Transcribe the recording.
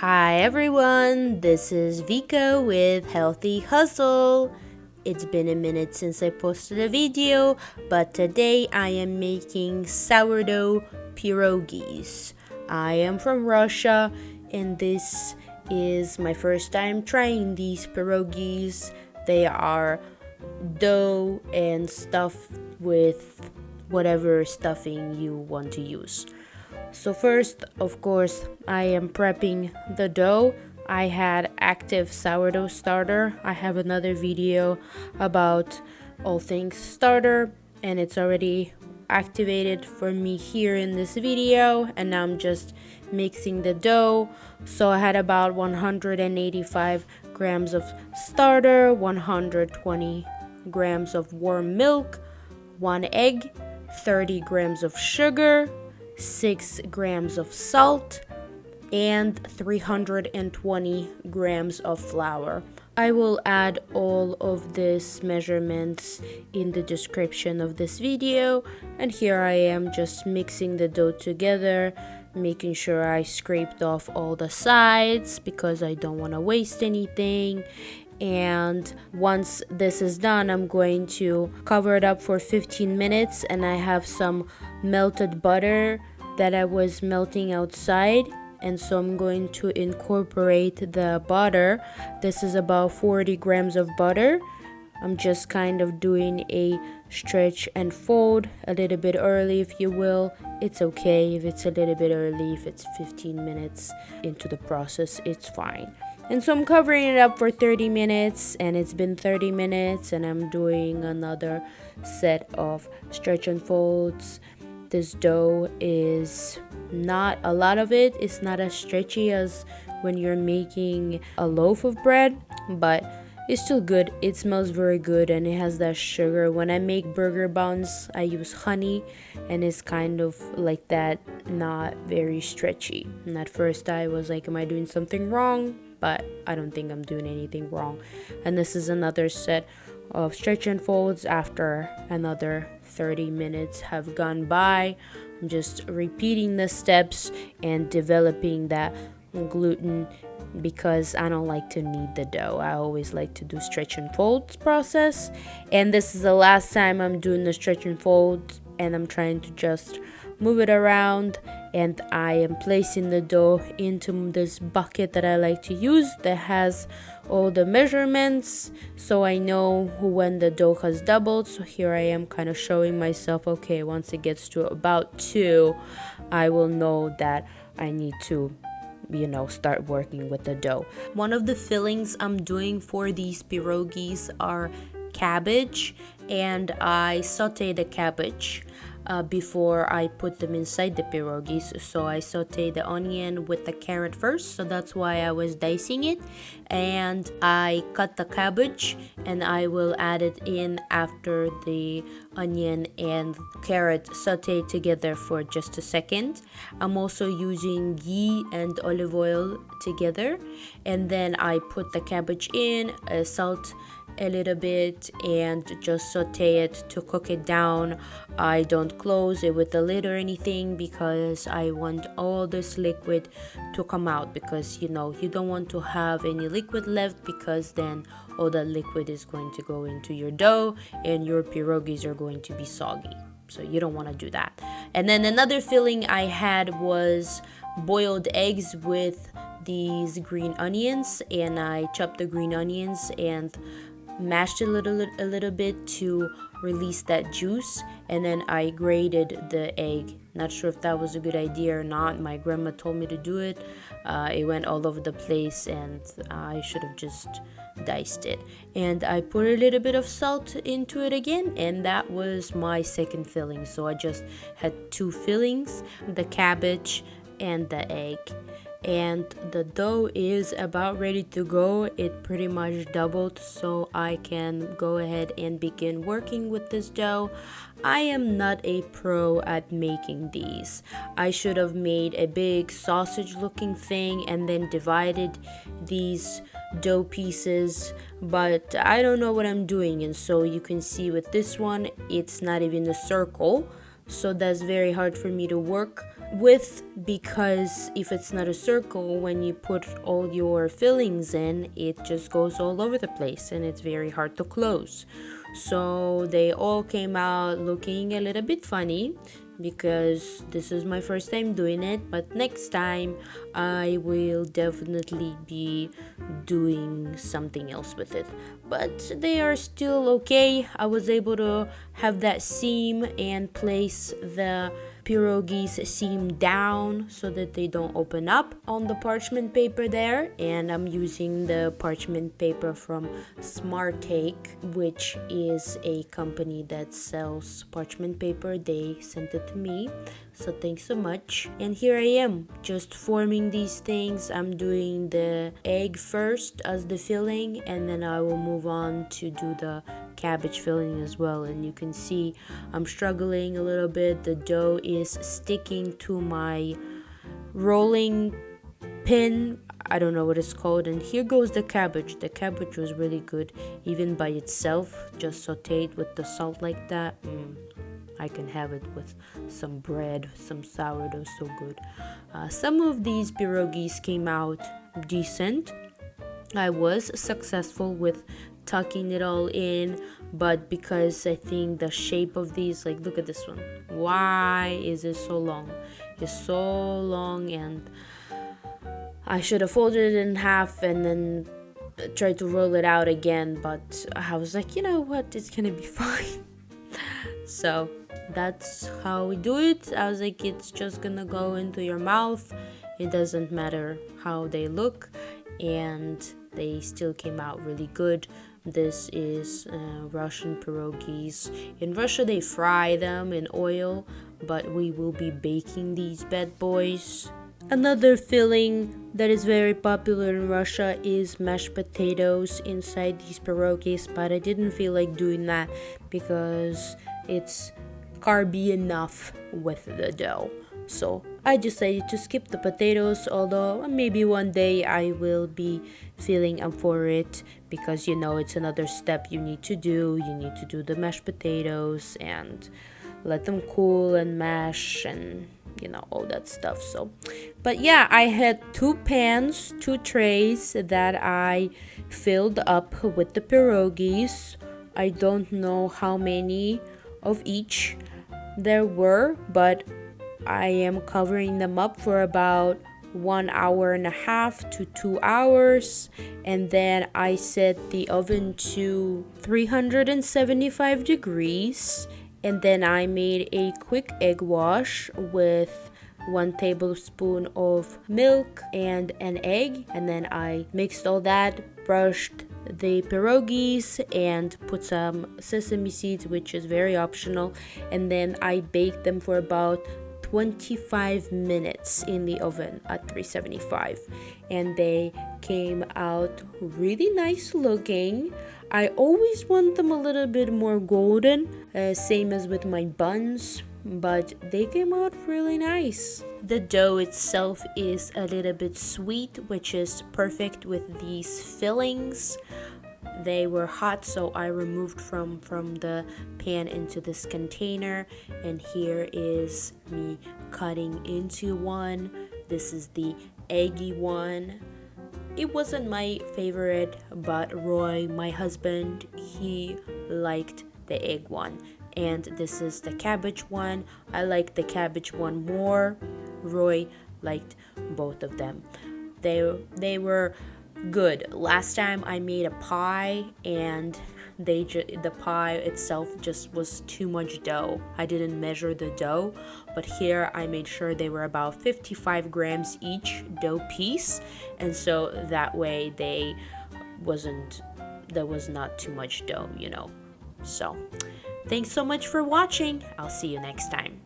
Hi everyone, this is Vika with Healthy Hustle. It's been a minute since I posted a video, but today I am making sourdough pierogies. I am from Russia and this is my first time trying these pierogies. They are dough and stuffed with whatever stuffing you want to use. So first, of course, I am prepping the dough. I had active sourdough starter. I have another video about all things starter and it's already activated for me here in this video, and now I'm just mixing the dough. So I had about 185 grams of starter, 120 grams of warm milk, 1 egg, 30 grams of sugar, 6 grams of salt, and 320 grams of flour. I will add all of these measurements in the description of this video, and here I am just mixing the dough together, making sure I scraped off all the sides because I don't want to waste anything. And once this is done, I'm going to cover it up for 15 minutes, and I have some melted butter that I was melting outside, and so I'm going to incorporate the butter. This is about 40 grams of butter. I'm just kind of doing a stretch and fold a little bit early, if you will. It's okay if it's a little bit early. If it's 15 minutes into the process, it's fine. And so I'm covering it up for 30 minutes, and it's been 30 minutes, and I'm doing another set of stretch and folds. This dough is not, a lot of it is not as stretchy as when you're making a loaf of bread, but it's still good. It smells very good and it has that sugar. When I make burger buns, I use honey and it's kind of like that, not very stretchy. And at first I was like, am I doing something wrong? But I don't think I'm doing anything wrong. And this is another set of stretch and folds after another 30 minutes have gone by. I'm just repeating the steps and developing that gluten because I don't like to knead the dough. I always like to do stretch and folds process, and this is the last time I'm doing the stretch and folds, and I'm trying to just move it around, and I am placing the dough into this bucket that I like to use that has all the measurements, so I know when the dough has doubled. So here I am kind of showing myself, okay, once it gets to about 2, I will know that I need to start working with the dough. One of the fillings I'm doing for these pierogies are cabbage, and I saute the cabbage before I put them inside the pierogies. So I saute the onion with the carrot first, so that's why I was dicing it, and I cut the cabbage and I will add it in after the onion and carrot saute together for just a second. I'm also using ghee and olive oil together, and then I put the cabbage in, salt a little bit, and just saute it to cook it down. I don't close it with the lid or anything because I want all this liquid to come out, because you don't want to have any liquid left, because then all that liquid is going to go into your dough and your pierogies are going to be soggy. So you don't want to do that. And then another filling I had was boiled eggs with these green onions, and I chopped the green onions and mashed it a little bit to release that juice, and then I grated the egg. Not sure if that was a good idea or not. My grandma told me to do it. It went all over the place and I should have just diced it. And I put a little bit of salt into it again, and that was my second filling. So I just had 2 fillings, the cabbage and the egg. And the dough is about ready to go. It pretty much doubled, so I can go ahead and begin working with this dough. I am not a pro at making these. I should have made a big sausage looking thing and then divided these dough pieces, but I don't know what I'm doing. And so you can see with this one, it's not even a circle, so that's very hard for me to work width, because if it's not a circle, when you put all your fillings in, it just goes all over the place and it's very hard to close. So they all came out looking a little bit funny because this is my first time doing it, but next time I will definitely be doing something else with it. But they are still okay. I was able to have that seam and place the pierogis seam down so that they don't open up on the parchment paper there. And I'm using the parchment paper from Smart Take, which is a company that sells parchment paper. They sent it to me, so thanks so much. And here I am just forming these things. I'm doing the egg first as the filling, and then I will move on to do the cabbage filling as well. And you can see I'm struggling a little bit. The dough is sticking to my rolling pin, I don't know what it's called. And here goes the cabbage. The cabbage was really good even by itself, just sauteed with the salt like that. I can have it with some bread, some sourdough, so good. Some of these pierogis came out decent. I was successful with tucking it all in, but because I think the shape of these, like, look at this one. Why is it so long? It's so long, and I should have folded it in half and then tried to roll it out again, but I was like, you know what, it's gonna be fine. So that's how we do it. I was like, it's just gonna go into your mouth. It doesn't matter how they look, and they still came out really good. This is Russian pierogis. In Russia, they fry them in oil, but we will be baking these bad boys. Another filling that is very popular in Russia is mashed potatoes inside these pierogis, but I didn't feel like doing that because it's carby enough with the dough. So I decided to skip the potatoes, although maybe one day I will be feeling up for it, because it's another step you need to do. You need to do the mashed potatoes and let them cool and mash and all that stuff. So, but yeah, I had 2 pans, 2 trays that I filled up with the pierogis. I don't know how many of each there were, but I am covering them up for about 1.5 hours to 2 hours, and then I set the oven to 375 degrees, and then I made a quick egg wash with 1 tablespoon of milk and an egg, and then I mixed all that, brushed the pierogis, and put some sesame seeds, which is very optional, and then I baked them for about 25 minutes in the oven at 375, and they came out really nice looking. I always want them a little bit more golden, same as with my buns, but they came out really nice. The dough itself is a little bit sweet, which is perfect with these fillings. They were hot, so I removed from the pan into this container, and here is me cutting into one. This is the eggy one. It wasn't my favorite, but Roy, my husband, he liked the egg one. And this is the cabbage one. I like the cabbage one more. Roy liked both of them. They were good. Last time I made a pie, and the pie itself just was too much dough. I didn't measure the dough, but here I made sure they were about 55 grams each dough piece, and so that way there was not too much dough, So thanks so much for watching. I'll see you next time.